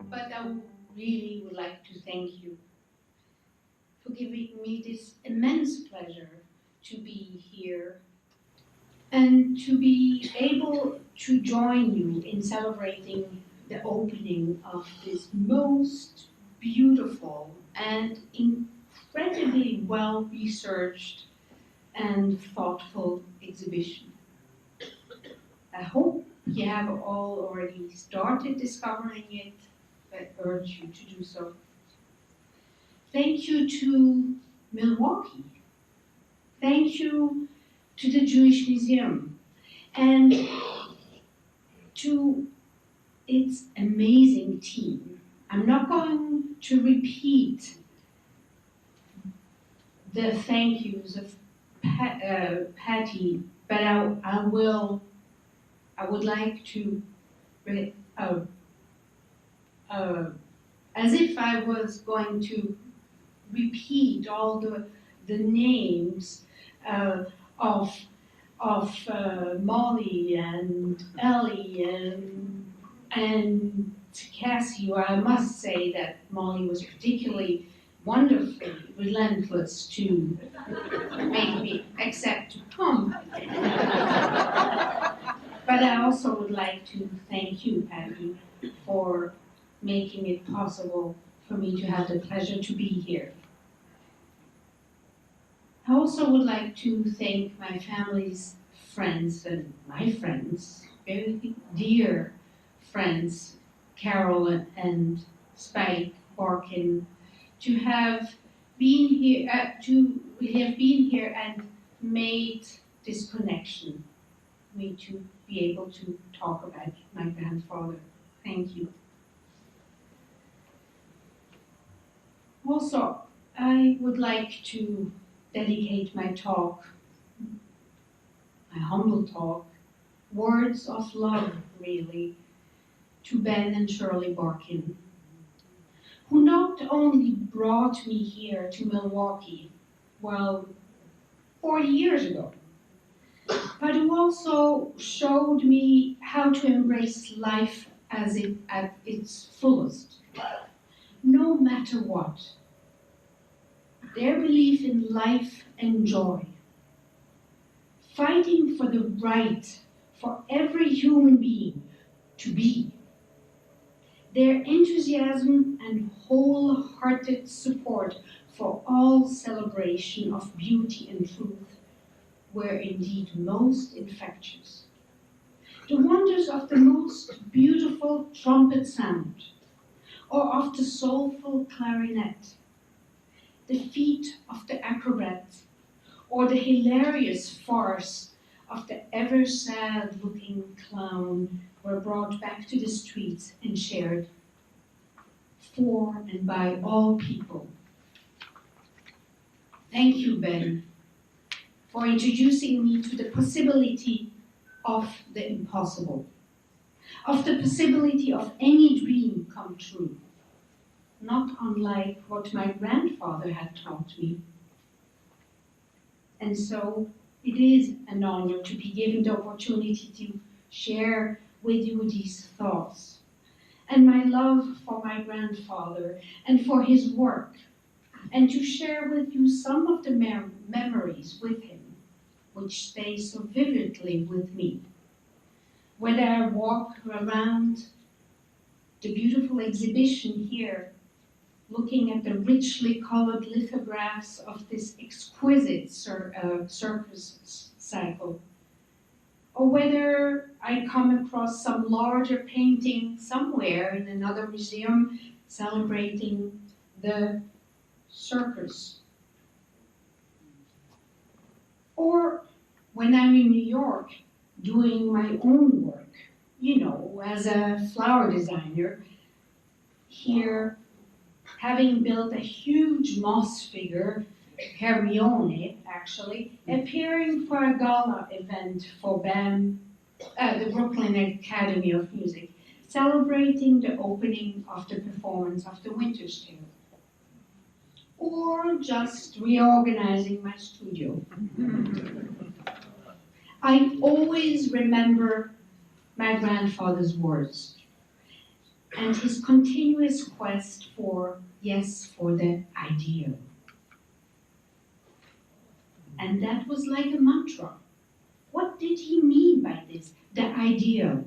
But I really would like to thank you for giving me this immense pleasure to be here and to be able to join you in celebrating the opening of this most beautiful and incredibly well-researched and thoughtful exhibition. I hope you have all already started discovering it. I urge you to do so. Thank you to Milwaukee. Thank you to the Jewish Museum and to its amazing team. I'm not going to repeat the thank yous of Patty, but I would like to, as if I was going to repeat all the names of Molly and Ellie and Cassie. I must say that Molly was particularly wonderfully relentless to make me accept to come. But I also would like to thank you, Patty, for making it possible for me to have the pleasure to be here. I also would like to thank my family's friends and my friends, very dear friends, Carol and Spike Barkin, to have been here, and made this connection, me to be able to talk about my grandfather. Thank you. Also, I would like to dedicate my talk, my humble talk, words of love, really, to Ben and Shirley Barkin, who not only brought me here to Milwaukee, 40 years ago, but who also showed me how to embrace life at its fullest, no matter what. Their belief in life and joy, fighting for the right for every human being to be, their enthusiasm and wholehearted support for all celebration of beauty and truth were indeed most infectious. The wonders of the most beautiful trumpet sound, or of the soulful clarinet, the feat of the acrobat, or the hilarious farce of the ever-sad-looking clown were brought back to the streets and shared for and by all people. Thank you, Ben, for introducing me to the possibility of the impossible, of the possibility of any dream come true, not unlike what my grandfather had taught me. And so it is an honor to be given the opportunity to share with you these thoughts and my love for my grandfather and for his work, and to share with you some of the memories with him, which stay so vividly with me. Whether I walk around the beautiful exhibition here, looking at the richly colored lithographs of this exquisite circus cycle, or whether I come across some larger painting somewhere in another museum celebrating the circus. Or when I'm in New York doing my own work, as a flower designer, here having built a huge moss figure, Hermione actually, appearing for a gala event for BAM, the Brooklyn Academy of Music, celebrating the opening of the performance of The Winter's Tale. Or just reorganizing my studio. I always remember my grandfather's words and his continuous quest for, yes, for the ideal. And that was like a mantra. What did he mean by this, the ideal?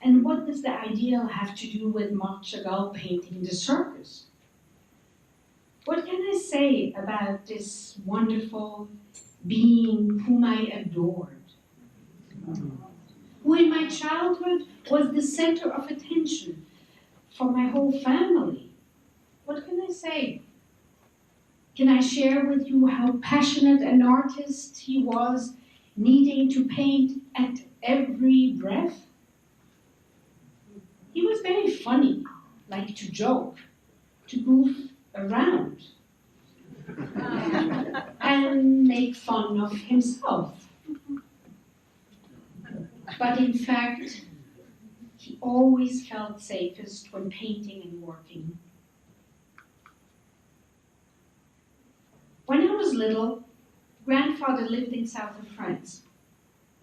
And what does the ideal have to do with Marc Chagall painting the circus? What can I say about this wonderful being whom I adored? Who in my childhood was the center of attention for my whole family? What can I say? Can I share with you how passionate an artist he was, needing to paint at every breath? He was very funny, like to joke, to goof around, and make fun of himself. But in fact, he always felt safest when painting and working. When I was little, grandfather lived in south of France,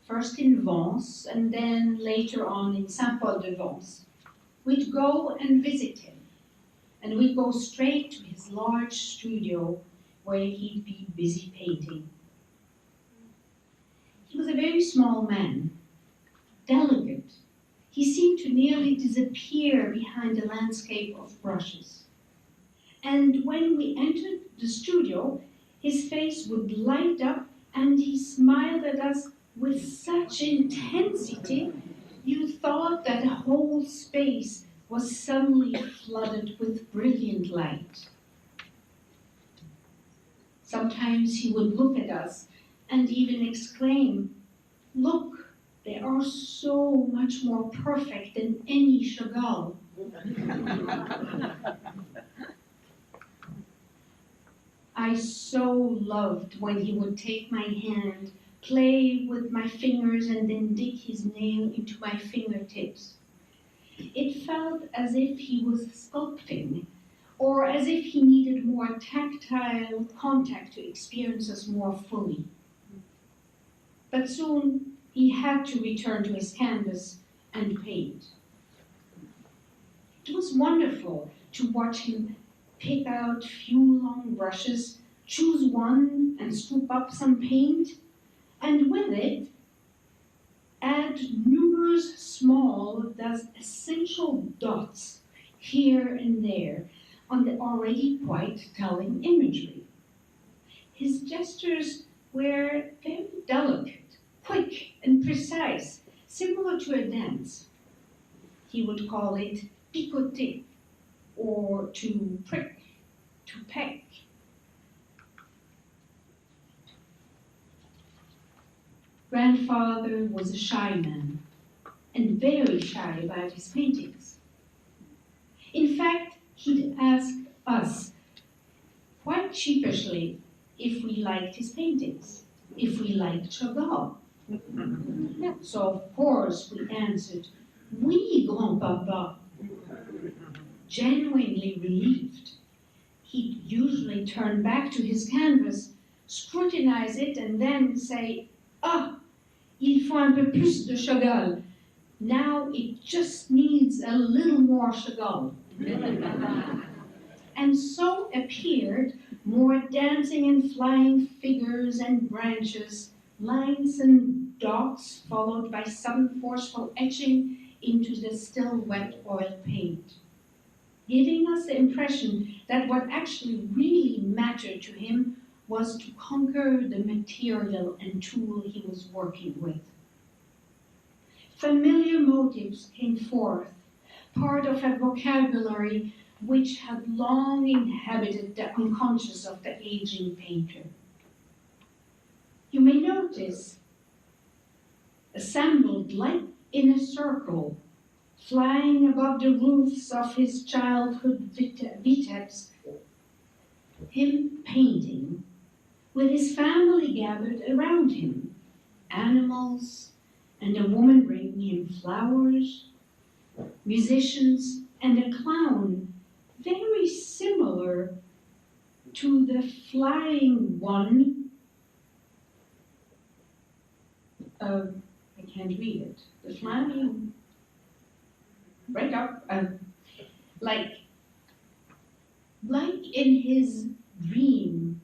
first in Vence and then later on in Saint-Paul-de-Vence. We'd go and visit him, and we'd go straight to his large studio where he'd be busy painting. He was a very small man, delicate. He seemed to nearly disappear behind a landscape of brushes. And when we entered the studio, his face would light up and he smiled at us with such intensity, you thought that the whole space was suddenly flooded with brilliant light. Sometimes he would look at us and even exclaim, "Look, they are so much more perfect than any Chagall." I so loved when he would take my hand, play with my fingers, and then dig his nail into my fingertips. It felt as if he was sculpting, or as if he needed more tactile contact to experience us more fully. But soon he had to return to his canvas and paint. It was wonderful to watch him pick out few long brushes, choose one and scoop up some paint, and with it, add numerous small, thus essential dots here and there on the already quite telling imagery. His gestures were very delicate, quick and precise, similar to a dance. He would call it picoter, or to prick, to peck. Grandfather was a shy man, and very shy about his paintings. In fact, he'd ask us, quite sheepishly, if we liked his paintings, if we liked Chagall. So of course we answered, "Oui, grandpapa," genuinely relieved. He'd usually turn back to his canvas, scrutinize it, and then say, "Ah, il faut un peu plus de Chagall. Now it just needs a little more Chagall." And so appeared more dancing and flying figures and branches, lines and dots, followed by some forceful etching into the still wet oil paint, giving us the impression that what actually really mattered to him was to conquer the material and tool he was working with. Familiar motives came forth, part of a vocabulary which had long inhabited the unconscious of the aging painter. You may notice, assembled like in a circle, flying above the roofs of his childhood vitebs, him painting, with his family gathered around him, animals, and a woman bringing him flowers, musicians, and a clown, very similar to the flying one. I can't read it. The flaming, right up, like in his dream,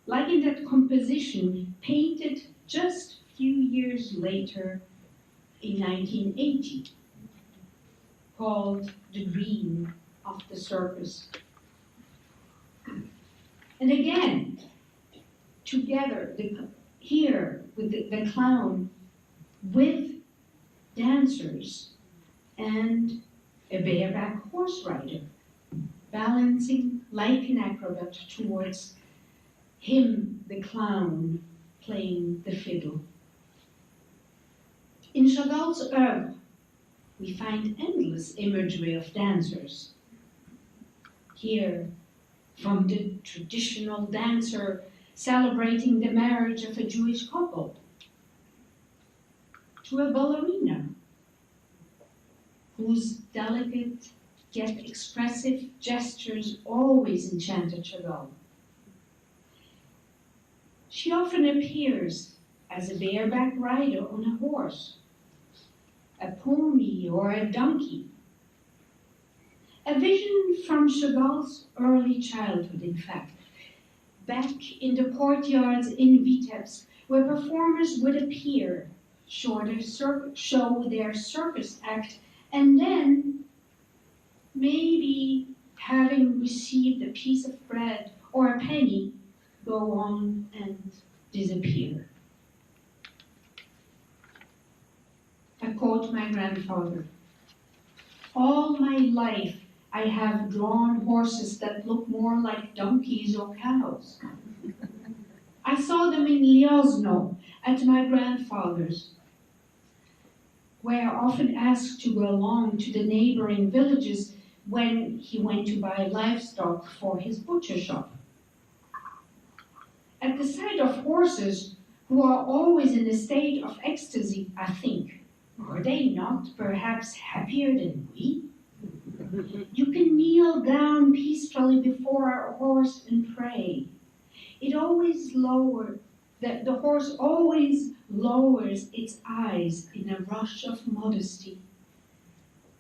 like in that composition painted just a few years later in 1980, called The Dream of the Circus. And again, together, here with the clown, with dancers and a bareback horse rider, balancing like an acrobat towards him, the clown, playing the fiddle. In Chagall's oeuvre, we find endless imagery of dancers. Here, from the traditional dancer celebrating the marriage of a Jewish couple, to a ballerina whose delicate yet expressive gestures always enchanted Chagall. She often appears as a bareback rider on a horse, a pony or a donkey. A vision from Chagall's early childhood, in fact, back in the courtyards in Vitebsk, where performers would appear, show their circus act, and then, maybe having received a piece of bread or a penny, go on and disappear. I quote my grandfather, "All my life I have drawn horses that look more like donkeys or cows. I saw them in Liozno at my grandfather's, where I often asked to go along to the neighboring villages when he went to buy livestock for his butcher shop. At the sight of horses who are always in a state of ecstasy, I think, are they not perhaps happier than we? You can kneel down peacefully before a horse and pray. The horse always lowers its eyes in a rush of modesty.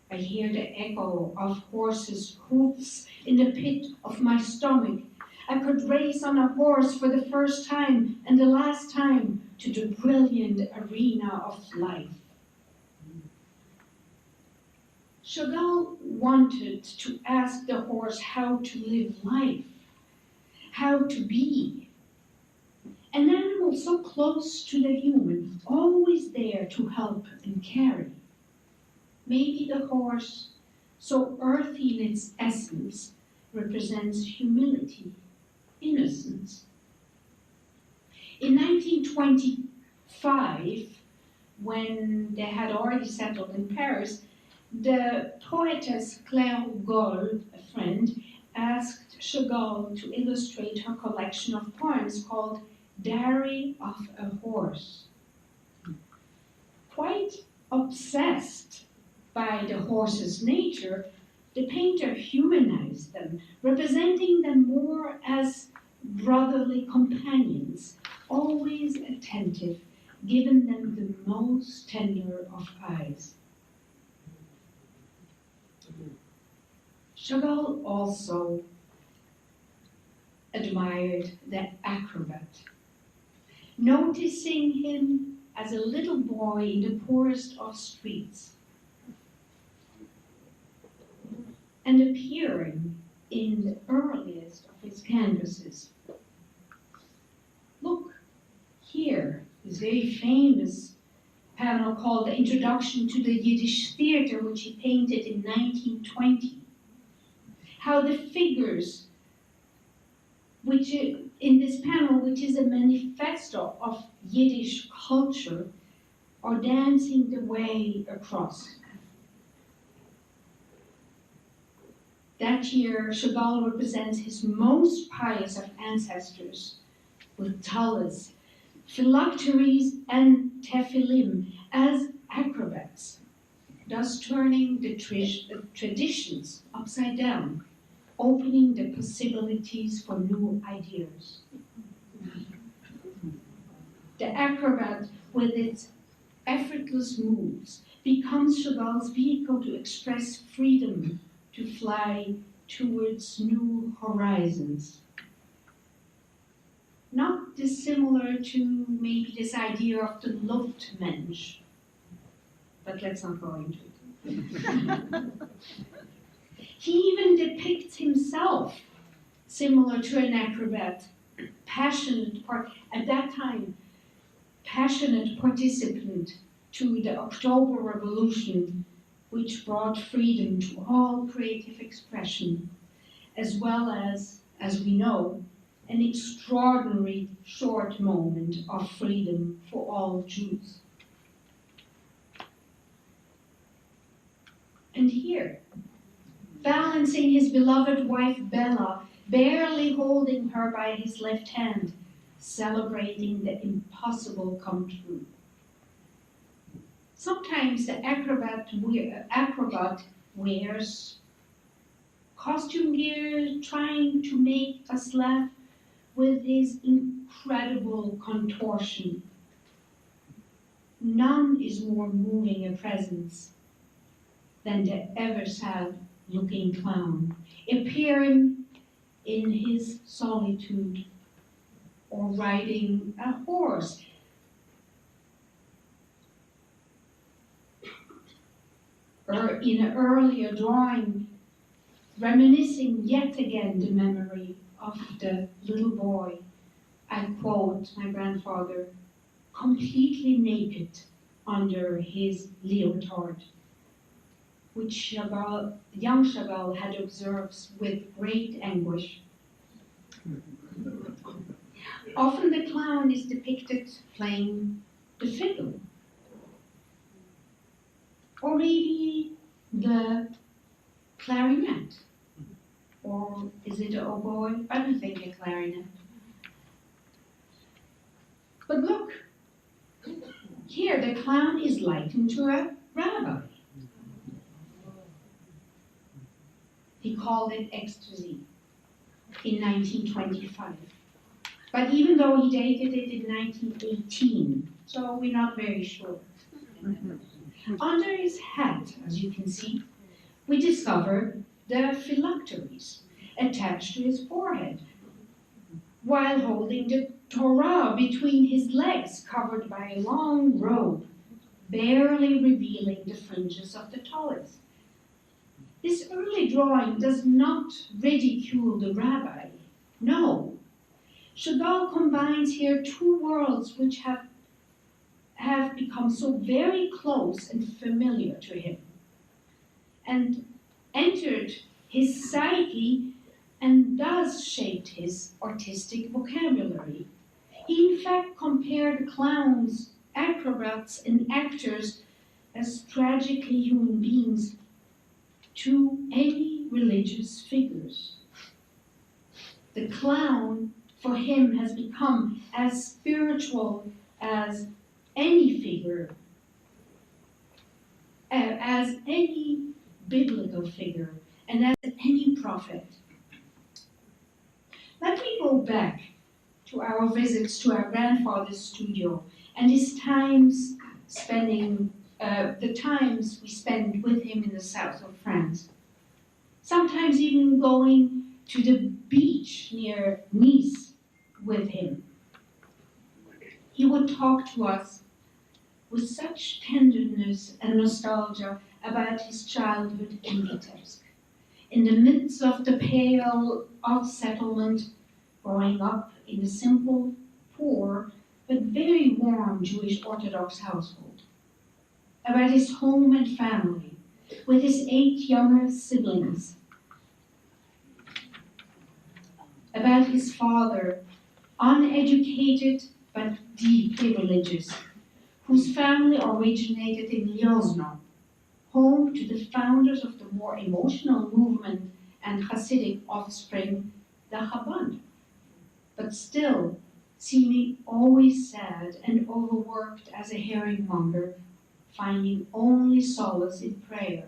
I hear the echo of horses' hoofs in the pit of my stomach. I could race on a horse for the first time and the last time to the brilliant arena of life." Chagall wanted to ask the horse how to live life, how to be. An animal so close to the human, always there to help and carry. Maybe the horse, so earthy in its essence, represents humility, innocence. In 1925, when they had already settled in Paris, the poetess Claire Goll, a friend, asked Chagall to illustrate her collection of poems called Diary of a Horse. Quite obsessed by the horse's nature, the painter humanized them, representing them more as brotherly companions, always attentive, giving them the most tender of eyes. Chagall also admired the acrobat, noticing him as a little boy in the poorest of streets and appearing in the earliest of his canvases. Look, here, this very famous panel called The Introduction to the Yiddish Theater, which he painted in 1920. How the figures, which in this panel, which is a manifesto of Yiddish culture, are dancing the way across. That year, Chagall represents his most pious of ancestors with talis, phylacteries, and tefillim as acrobats, thus turning the traditions upside down, opening the possibilities for new ideas. The acrobat, with its effortless moves becomes Chagall's vehicle to express freedom, to fly towards new horizons. Not dissimilar to maybe this idea of the Luftmensch, but let's not go into it. He even depicts himself similar to an acrobat, at that time, passionate participant to the October Revolution, which brought freedom to all creative expression, as well as we know, an extraordinary short moment of freedom for all Jews. And here, balancing his beloved wife Bella, barely holding her by his left hand, celebrating the impossible come true. Sometimes the acrobat wears costume gear, trying to make us laugh with his incredible contortion. None is more moving a presence than the ever-sad-looking clown, appearing in his solitude or riding a horse. Or in an earlier drawing, reminiscing yet again the memory of the little boy, I quote my grandfather, completely naked under his leotard, which young Chagall had observed with great anguish. Often the clown is depicted playing the fiddle, or maybe the clarinet, or is it an oboe? I don't think a clarinet. But look, here the clown is likened to a rabbi. He called it ecstasy in 1925. But even though he dated it in 1918, so we're not very sure. Under his hat, as you can see, we discover the phylacteries attached to his forehead, while holding the Torah between his legs, covered by a long robe, barely revealing the fringes of the tallis. This early drawing does not ridicule the rabbi. No. Chagall combines here two worlds which have become so very close and familiar to him, and entered his psyche and thus shaped his artistic vocabulary. He in fact compared clowns, acrobats, and actors as tragically human beings to any religious figures. The clown, for him, has become as spiritual as any figure, as any biblical figure, and as any prophet. Let me go back to our visits to our grandfather's studio and his times spending, the times we spent with him in the south of France. Sometimes even going to the beach near Nice with him. He would talk to us with such tenderness and nostalgia about his childhood in Vitebsk, in the midst of the pale of settlement, growing up in a simple, poor, but very warm Jewish Orthodox household, about his home and family, with his 8 younger siblings, about his father, uneducated but deeply religious, whose family originated in Liozno, home to the founders of the more emotional movement and Hasidic offspring, the Chabad, but still seeming always sad and overworked as a herringmonger, finding only solace in prayer.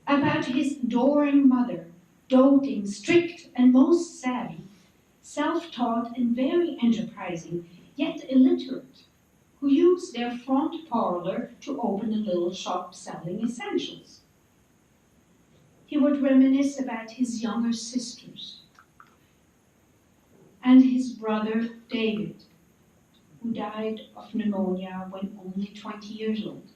About his adoring mother, doting, strict, and most savvy, self-taught and very enterprising, yet illiterate, who used their front parlor to open a little shop selling essentials. He would reminisce about his younger sisters and his brother David, who died of pneumonia when only 20 years old.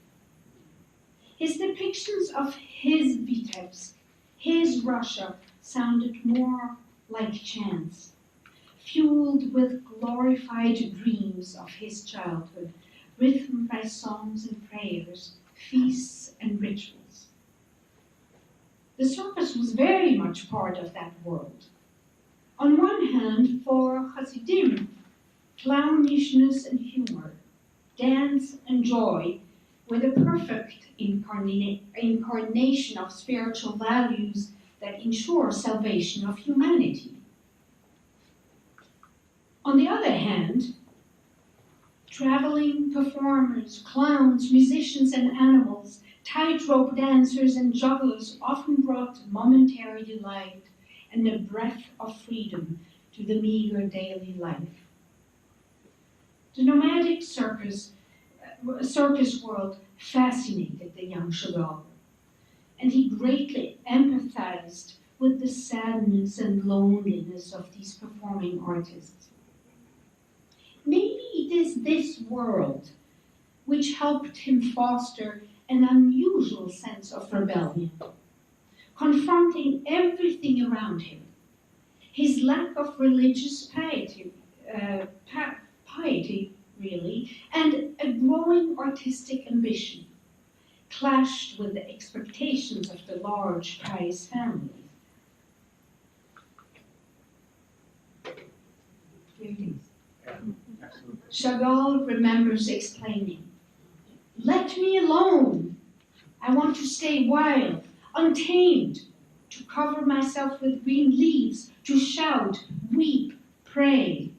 His depictions of his Vitebsk, his Russia, sounded more like chants, fueled with glorified dreams of his childhood, rhythmed by songs and prayers, feasts and rituals. The circus was very much part of that world. On one hand, for Hasidim, clownishness and humor, dance and joy were the perfect incarnation of spiritual values that ensure salvation of humanity. On the other hand, traveling performers, clowns, musicians, and animals, tightrope dancers and jugglers often brought momentary delight and a breath of freedom to the meager daily life. The nomadic circus world fascinated the young Chagall, and he greatly empathized with the sadness and loneliness of these performing artists. Maybe it is this world which helped him foster an unusual sense of rebellion, confronting everything around him. His lack of religious piety really, and a growing artistic ambition clashed with the expectations of the large pious family. Here it is. Chagall remembers explaining, "Let me alone. I want to stay wild, untamed, to cover myself with green leaves, to shout, weep, pray."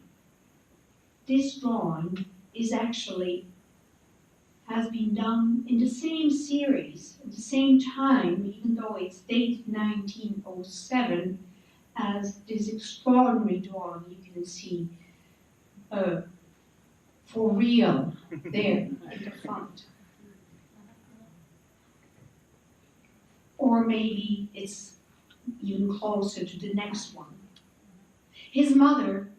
This drawing has been done in the same series, at the same time, even though it's dated 1907, as this extraordinary drawing you can see for real there in the front. Or maybe it's even closer to the next one. His mother,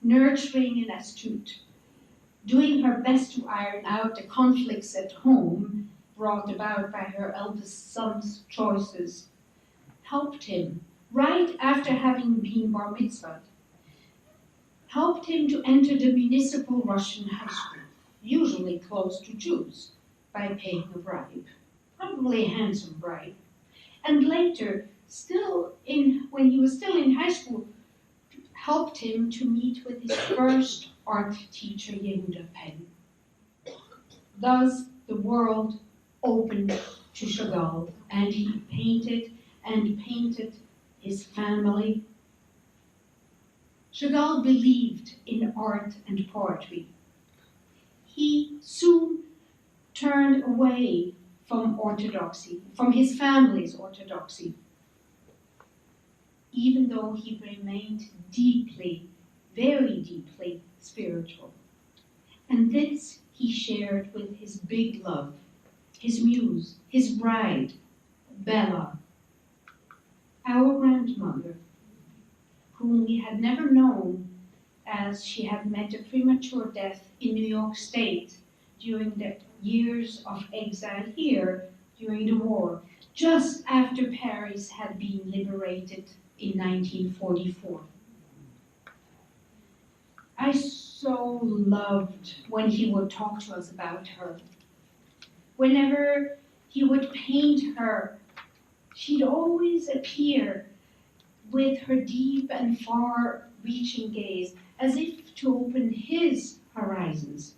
nurturing and astute, doing her best to iron out the conflicts at home brought about by her eldest son's choices, helped him, right after having been bar mitzvahed, helped him to enter the municipal Russian high school, usually closed to Jews, by paying a bribe, probably a handsome bribe, and later, when he was still in high school, helped him to meet with his first art teacher, Yehuda Penn. Thus, the world opened to Chagall, and he painted his family. Chagall believed in art and poetry. He soon turned away from orthodoxy, from his family's orthodoxy, even though he remained deeply, very deeply spiritual. And this he shared with his big love, his muse, his bride, Bella, our grandmother, whom we had never known, as she had met a premature death in New York State during the years of exile here during the war, just after Paris had been liberated in 1944. I so loved when he would talk to us about her. Whenever he would paint her, she'd always appear with her deep and far-reaching gaze, as if to open his horizons.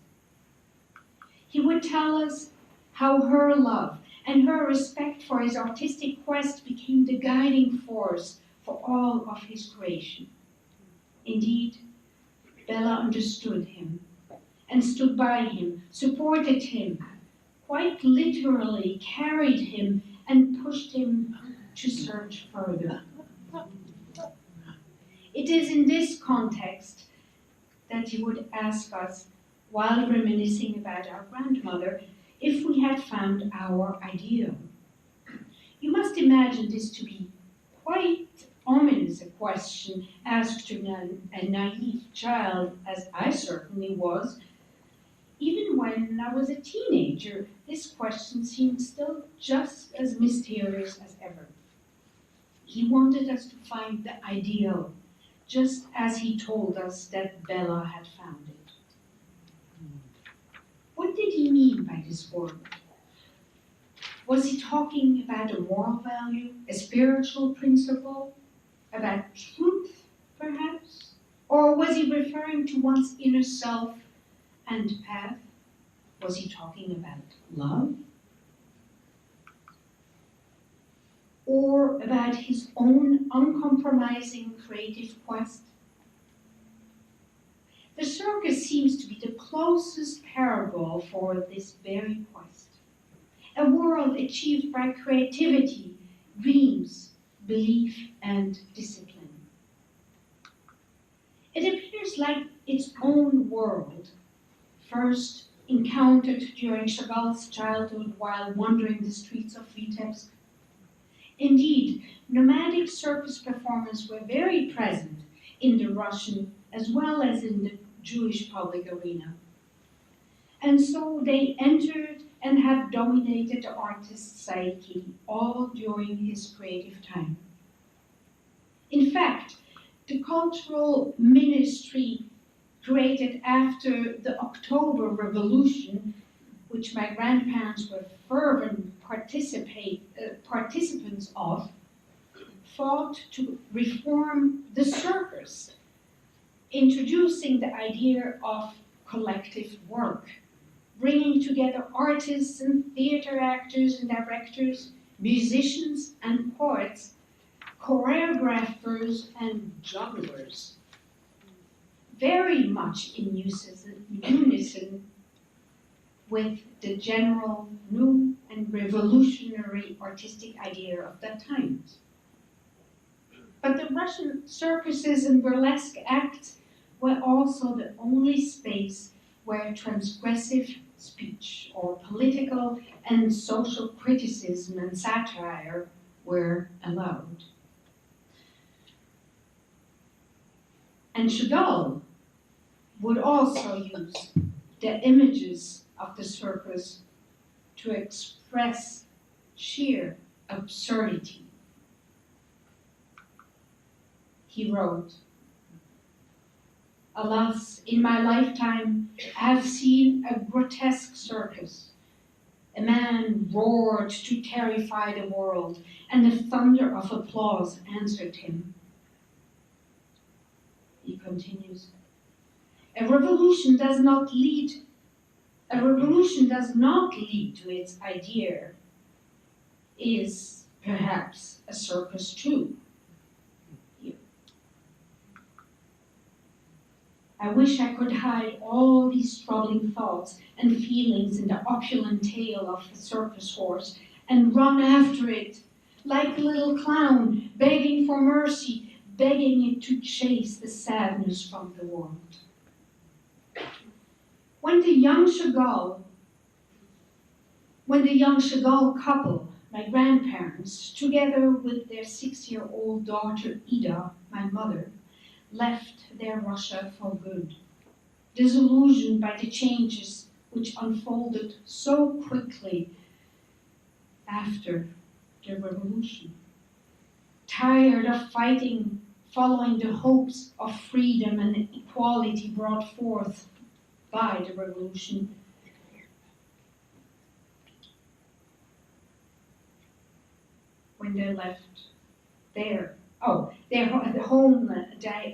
He would tell us how her love and her respect for his artistic quest became the guiding force for all of his creation. Indeed, Bella understood him and stood by him, supported him, quite literally carried him and pushed him to search further. It is in this context that he would ask us, while reminiscing about our grandmother, if we had found our ideal. You must imagine this to be quite ominous a question asked to a naive child, as I certainly was. Even when I was a teenager, this question seemed still just as mysterious as ever. He wanted us to find the ideal, just as he told us that Bella had found it. What did he mean by this word? Was he talking about a moral value, a spiritual principle, about truth, perhaps? Or was he referring to one's inner self and path? Was he talking about love? Or about his own uncompromising creative quest? The circus seems to be the closest parable for this very quest. A world achieved by creativity, dreams, belief, and discipline. It appears like its own world, first encountered during Chagall's childhood while wandering the streets of Vitebsk. Indeed, nomadic circus performers were very present in the Russian as well as in the Jewish public arena. And so they entered and have dominated the artist's psyche all during his creative time. In fact, the cultural ministry created after the October Revolution, which my grandparents were fervent participants of, fought to reform the circus, introducing the idea of collective work, bringing together artists and theater actors and directors, musicians and poets, choreographers and jugglers, very much in unison with the general new and revolutionary artistic idea of that time. But the Russian circuses and burlesque acts were also the only space where transgressive speech or political and social criticism and satire were allowed. And Chagall would also use the images of the circus to express sheer absurdity. He wrote, "Alas, in my lifetime, I have seen a grotesque circus. A man roared to terrify the world, and the thunder of applause answered him." He continues, A revolution does not lead to its idea, is perhaps a circus too. I wish I could hide all these troubling thoughts and feelings in the opulent tail of the circus horse and run after it, like a little clown, begging for mercy, begging it to chase the sadness from the world. When the young Chagall couple, my grandparents, together with their 6-year-old daughter Ida, my mother, left their Russia for good, disillusioned by the changes which unfolded so quickly after the revolution, tired of fighting, following the hopes of freedom and equality brought forth by the revolution. When they left they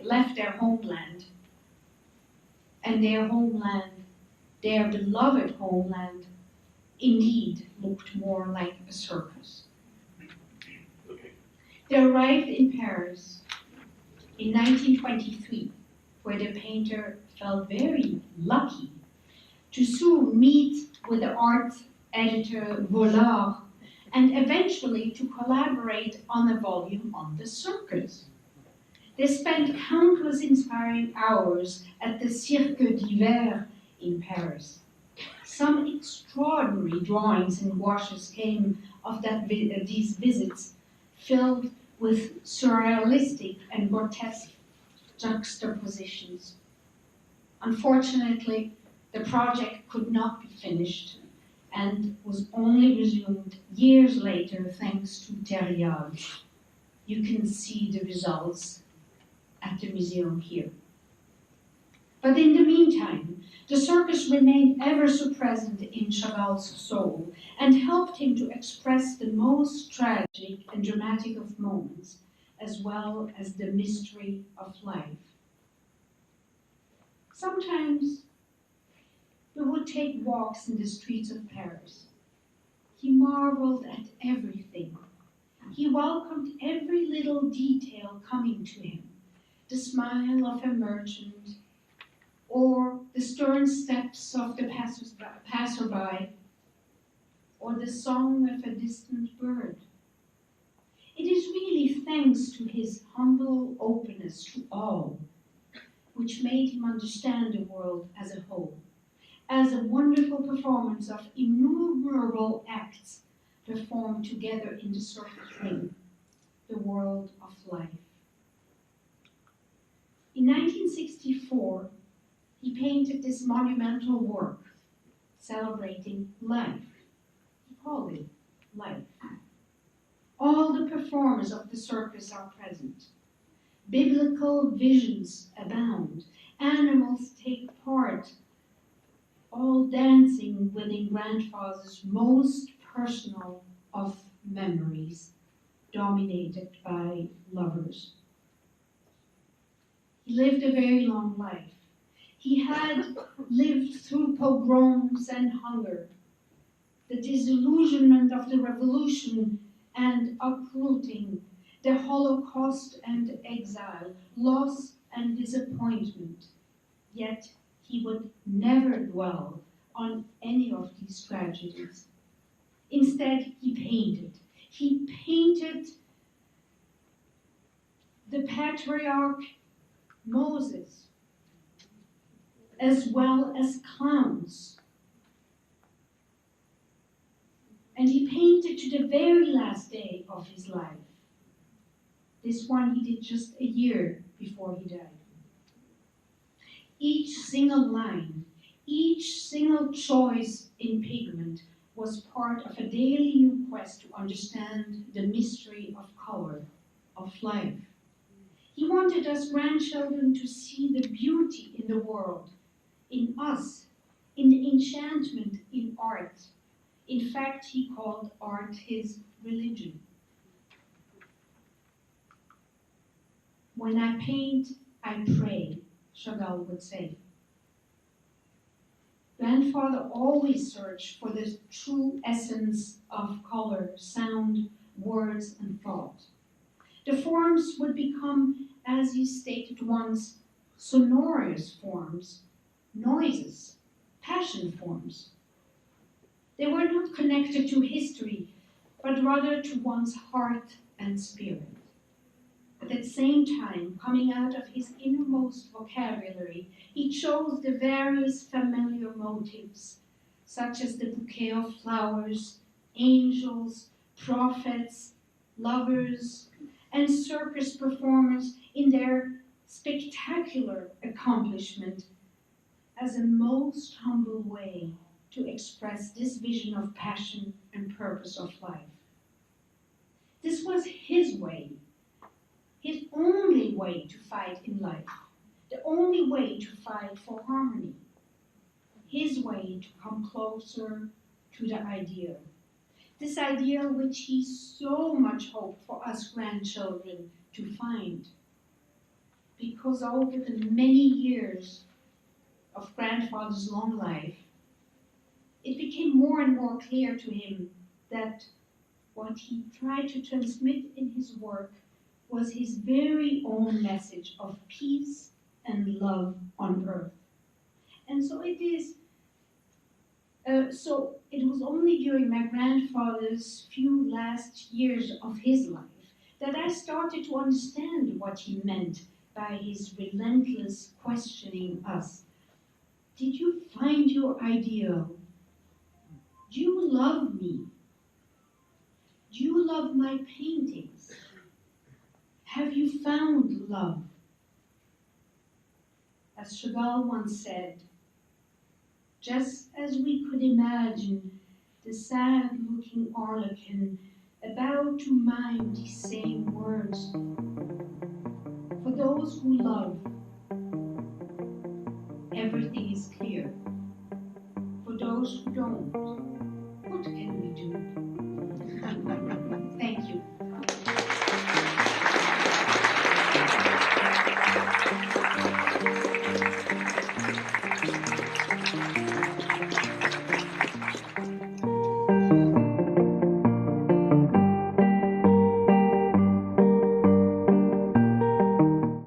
left their homeland, and their beloved homeland, indeed looked more like a circus. They arrived in Paris in 1923, where the painter felt very lucky to soon meet with the art editor Vollard and eventually to collaborate on a volume on the circus. They spent countless inspiring hours at the Cirque d'hiver in Paris. Some extraordinary drawings and gouaches came of these visits, filled with surrealistic and grotesque juxtapositions. Unfortunately, the project could not be finished and was only resumed years later thanks to Terriage. You can see the results at the museum here. But in the meantime, the circus remained ever so present in Chagall's soul and helped him to express the most tragic and dramatic of moments, as well as the mystery of life. Sometimes we would take walks in the streets of Paris. He marveled at everything. He welcomed every little detail coming to him, the smile of a merchant, or the stern steps of the passerby, or the song of a distant bird. It is really thanks to his humble openness to all, which made him understand the world as a whole, as a wonderful performance of innumerable acts performed together in the circus ring, the world of life. In 1964, he painted this monumental work celebrating life. He called it Life. All the performers of the circus are present. Biblical visions abound. Animals take part, all dancing within grandfather's most personal of memories, dominated by lovers. He lived a very long life. He had lived through pogroms and hunger, the disillusionment of the revolution and uprooting, the Holocaust and exile, loss and disappointment. Yet he would never dwell on any of these tragedies. Instead, he painted. He painted the patriarch Moses, as well as clowns. And he painted to the very last day of his life. This one he did just a year before he died. Each single line, each single choice in pigment was part of a daily new quest to understand the mystery of color, of life. He wanted us grandchildren to see the beauty in the world, in us, in the enchantment in art. In fact, he called art his religion. When I paint, I pray, Chagall would say. Grandfather always searched for the true essence of color, sound, words, and thought. The forms would become, as he stated once, sonorous forms, noises, passion forms. They were not connected to history, but rather to one's heart and spirit. At the same time, coming out of his innermost vocabulary, he chose the various familiar motives, such as the bouquet of flowers, angels, prophets, lovers, and circus performers in their spectacular accomplishment as a most humble way to express this vision of passion and purpose of life. This was his way, his only way to fight in life, the only way to fight for harmony, his way to come closer to the ideal. This ideal which he so much hoped for us grandchildren to find. Because over the many years of grandfather's long life, it became more and more clear to him that what he tried to transmit in his work was his very own message of peace and love on earth. And so it is. So it was only during my grandfather's few last years of his life that I started to understand what he meant by his relentless questioning us. Did you find your ideal? Do you love me? Do you love my paintings? Have you found love? As Chagall once said, just as we could imagine the sad-looking Arlequin about to mime these same words, for those who love, everything is clear. For those who don't,